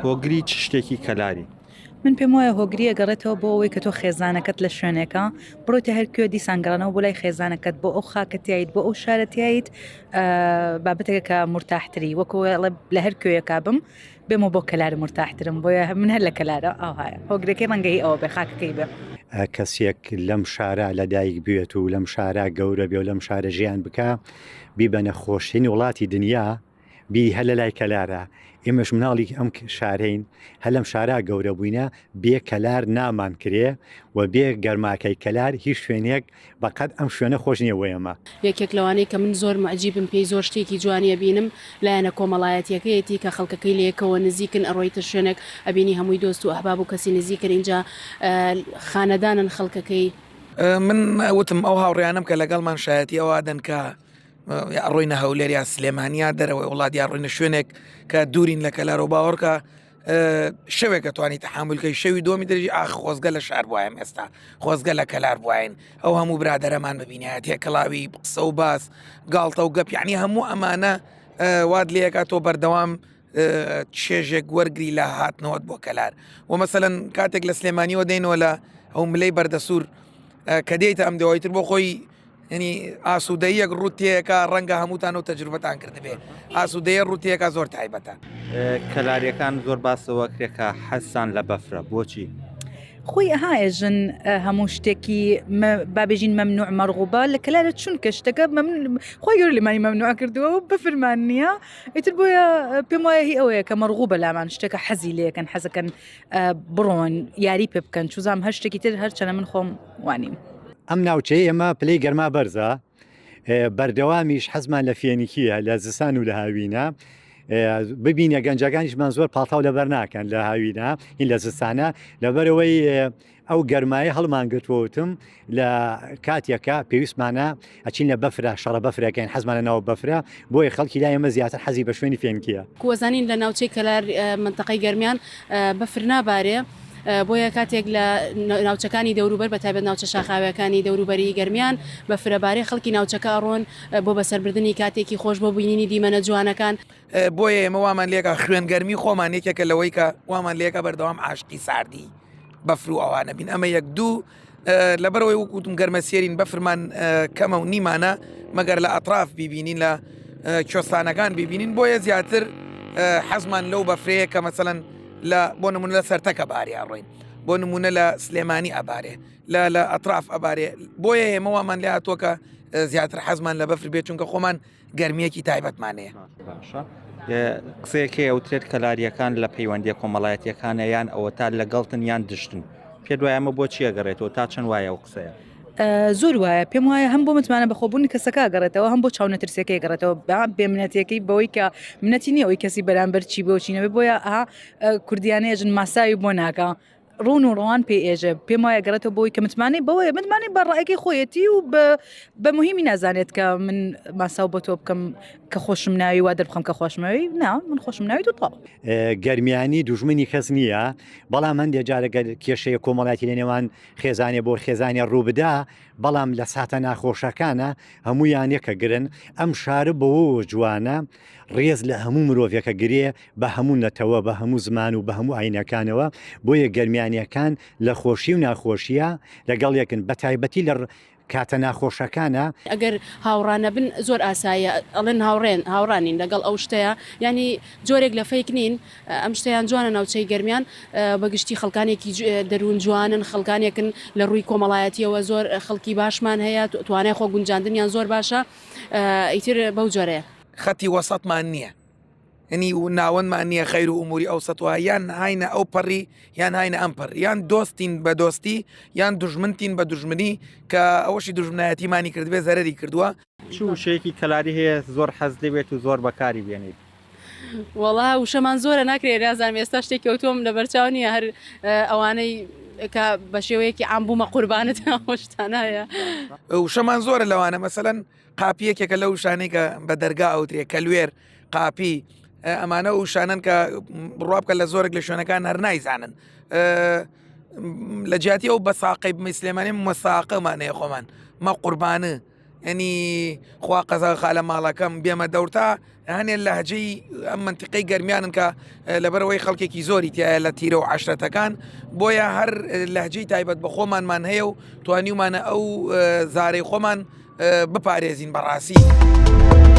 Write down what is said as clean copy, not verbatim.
هۆگری چ شتێکی کەلاری؟ من پێم وایە هۆگریە گەڕێتەوە بۆ ئەوەی کە تۆ خێزانەکەت لە شوێنێکە بڕۆیتە هەر کوێ دیسانگەڕانەوە بۆ لای خێزانەکەت بۆ ئەو خاکەتیایت بۆ ئەو شارەتیایت بابەتێکە کە مرتاحتری وەکو لە هەر کوێیەکە بم بێمە بۆ کەلار مرتاحترم بۆیە من هەر لە کەلارە ئاهایە هۆگرەکەی ڕەنگەی ئەوە بێ خاکەکەی بێ کەسێک لەم شارە لەدایک بێت و لەم شارە گەورە بێ و لەم شارە ژیان بکە بیبەنە خۆشترین وڵاتی دنیا بی هەل لە لای کەلارە ئێمەش مناڵی ئەم شارەین هە لەم شارە گەورە بووینە بێ کەلار نامان کرێ و بێ گەرماکەی کەلار هیچ شوێنێک بەقەت ئەم شوێنە خۆش نییە وێمە یەکێک لەوانەیە کە من زۆر معجیبم پێی زۆر شتێکی جوانیە بینم لایەنە کۆمەڵایەتیەکەیەتی کە خەڵکەکەی لەیەکەوە نزیکن ئەڕۆیتە شوێنێک ئەبینی هەمووی دۆست و ئەحباب و کەسی نزیکن اینجا خانەدانن خەڵکەکەی من وتم ئەو هاوڕێیانم کە لەگەڵمان شایەتی ئەوادەن کە ڕۆینە هەولێر یا سلێمانیا دەرەوەی وڵات یا ڕۆینە شوێنێک کە دوورین لە کەلار و باوەڕکە شەوێکە توانی تەحاملکەی شەوی دۆمی دەژی خۆزگە لە شار بوایم ئێستا خۆزگە لە کەلار بواین ئەو هەموو برادەرەمان ببینایەت هێکەڵاوی قسە و باس گاڵتە و گەپ یعنی هەموو ئەمانە واد لەیەکە تۆ بەردەوام چێژێک وەرگری لە هاتنەوەت بۆ کەلار و مەسەلەن کاتێک لە سلێمانیەوە دێنەوە لە ئەو ملەی بەردەسوور کە دێیتە ئەم دەوایتر بۆ خۆی ینی ئاسوودەیەک ڕوتیەکە ڕەنگە هەمووتان و تەجروبەتان کردبێ ئاسوودەیە ڕوتیەکە زۆر تایبەتە کەلاریەکان زۆر باسەوە کرێکە حەسان لە بەفرە بۆچی؟ خۆی ئەهاێژن هەموو شتێکی بابێژین مەمنوع مەرغوبە لە کەلارە چونکە شتەکە خۆی گەور لەمانی مەمنوع کردووە و بەفرمان نییە ئیتر بۆیە پێم وایە هی ئەوەیە کە مەرغوبە لامان شتێکە حەزی لەکەن حەزەکەن بڕۆن یاری پێ بکەن چوزام هەر شتێکی تر هەر چەنە من خۆم وانیم ئەم ناوچەی ئێمە پلەی گەرما بەرزە بەردەوامیش حەزمان لە فێنکیە لە زستان و لە هاوینە ببینە گەنجەکانیشمان زۆر پاڵتاو لەبەر ناکەن لە هاوینە این لە زستانە لەبەرەوەی ئەو گەرمایە هەڵمان گرتووتم لە کاتێکە پێویستمانە ئەچین لە بەفرە شەڕە بەفرەکەین حەزمانە ناوە بەفرە بۆیە خەڵکی لای ئێمە زیاتر حەزی بە شوێنی فێنکیە کووەزانین لە ناوچەی کەلار منتەقەی گەرمیان بەفر نابارێ بۆیە کاتێک لە ناوچەکانی دەوروبەر بە تایبەت ناوچە شاخاوەکانی دەوروبەری گەرمیان بە فرەبارەی خەڵکی ناوچەکە ڕۆن بۆ بەسەربردننی کاتێکی خۆش بۆ بینینی دیمەنە جوانەکان بۆیە ئێمە وامان لێکە خوێنگەرمی خۆمان یەکێکە لەوەی کە وامان لێکە بەردەوام عاشقی ساردی بەفر و ئەوانە بین ئەمە یەک دوو لەبەرەوەی وەکوتم گەرمە سێرین بەفرمان کەمە و نیمانە مەگەر لە ئەطراف بیبینین لە کوێستانەکان بیبینین بۆیە زیاتر حەزمان لەو بەفرەیە کە مەسەڵەن بۆ نمونە لە سەرتەکە باری ئەڕۆین بۆ نمونە لە سلێمانی ئەبارێ لە ئەطراف ئەبارێ بۆیە ئێمەوامان لێ هاتووە زیاتر حەزمان لە بەفر بێت چونکە خۆمان گەرمیەکی تایبەتمانەیە قسەیەکی ئەوترێت کەلاریەکان لە پەیوەندی کۆمەڵایەتیەکانە یان ئەوە تا لەگەڵتن یان دشتن پێ دوای ئەمە بۆ چیە گەڕێتەوە تا چەند وایە ئەو قسەیە زۆر وایە پێم وایە هەم بۆ متمانە بەخۆبوونی کەسەکە گەڕێتەوە هەم بۆ چاونەترسەکەی گەڕێتەوە بێ منەتەکەی بەوەی کە منەتی نییە ئەوی کەسی بەرامبەر چی بۆچینەوە بۆیە کوردیانەیەژن ماساوی بۆ ناکە ڕون و ڕوان پێ ئێژە پێم وایە گەڕێتەوە بۆی کە متمانی بەوەیە متمانی بەڕایەکی خۆیەتی و بە مهمی نازانێت کە من ماساو بۆ تۆ بکەم کە خۆشم ناوی وا دەربخەم کە خۆشمەوەی نا من خۆشم ناوی دوتاڵ گەرمیانی دوژمنی کەس نییە بەڵام هەندێک جارەگە کێشەیە کۆمەڵاتی لە نێوان خێزانێ بۆ خێزانی ڕووبدا بەڵام لە ساتە ناخۆشەکانە هەمویان یەکە گرن ئەم شارە بەوە جوانە ڕێز لە هەموو مرۆڤەکە گرێ بە هەموو نەتەوە بە هەموو زمان و بە هەموو ئاینەکانەوە بۆیە گەرمیانیەکان لە خۆشی و ناخۆشیە لەگەڵ یەکن بە تایبەتی لە کاتە ناخۆشەکانە ئەگەر هاوڕانە بن زۆر ئاسایە ئەڵێن هاوڕانین لەگەڵ ئەو شتەیە ینی جۆرێک لە فەیک نین ئەم شتیان جوانە ناوچەی گەرمیان بەگشتی خەڵکانێکی دەروون جوانن خەڵکانێکن لە ڕووی کۆمەڵایەتیەوە زۆر خەڵکی باشمان هەیە توانای خۆ گونجاندنیان زۆر باشە ئیتر بەو جۆرەیە خەتی وەسەطمان نییە ینی و ناوەندمان نییە خەیر و ئوموری ئەو سەتوە یان هاینە ئەو پەڕی یان هاینە ئەم پەر یان دۆستین بە دۆستی یان دوژمنتین بە دوژمنی کە ئەوەشی دوژمنایەتیمانی کردبێ زەرری کردووە شوشەیەکی کەلاری هەیە زۆر حەز دەبێت و زۆر بەکاری بێنیت وەڵا وشەمان زۆرە ناکرێت رازانم ئێستا شتێکی ئەوتۆم لە بەرچاو نیە هەر ئەوانەی کە بە شێوەیەکی ئامبوومە قوربانت هۆشتانایە وشەمان زۆرە لەوانە مەسەلەن قاپیەکێکە لەو شانەی کە بە دەرگا ئەوترێ کەلوێر قاپی ئەمانە و شانن کە بڕابکە لە زۆرێک لە شوێنەکان هەر نایزانن لە جیاتی ئەو بە ساقی بمە سلێمانی مەساقەمانەیە خۆمان مە قوربانە ینی خوا قەزا خالە ماڵەکەم بێمە دەورتا هەنێ لەهجەی ئەم منتیقەی گەرمیانن کە لەبەرەوەی خەڵکێکی زۆری تایە لە تیرە و عشرەتەکان بۆیە هەر لەهجەی تایبەت بە خۆمانمان هەیە و توانیومانە ئەو زارەی خۆمان بپارێزین بەڕاستی.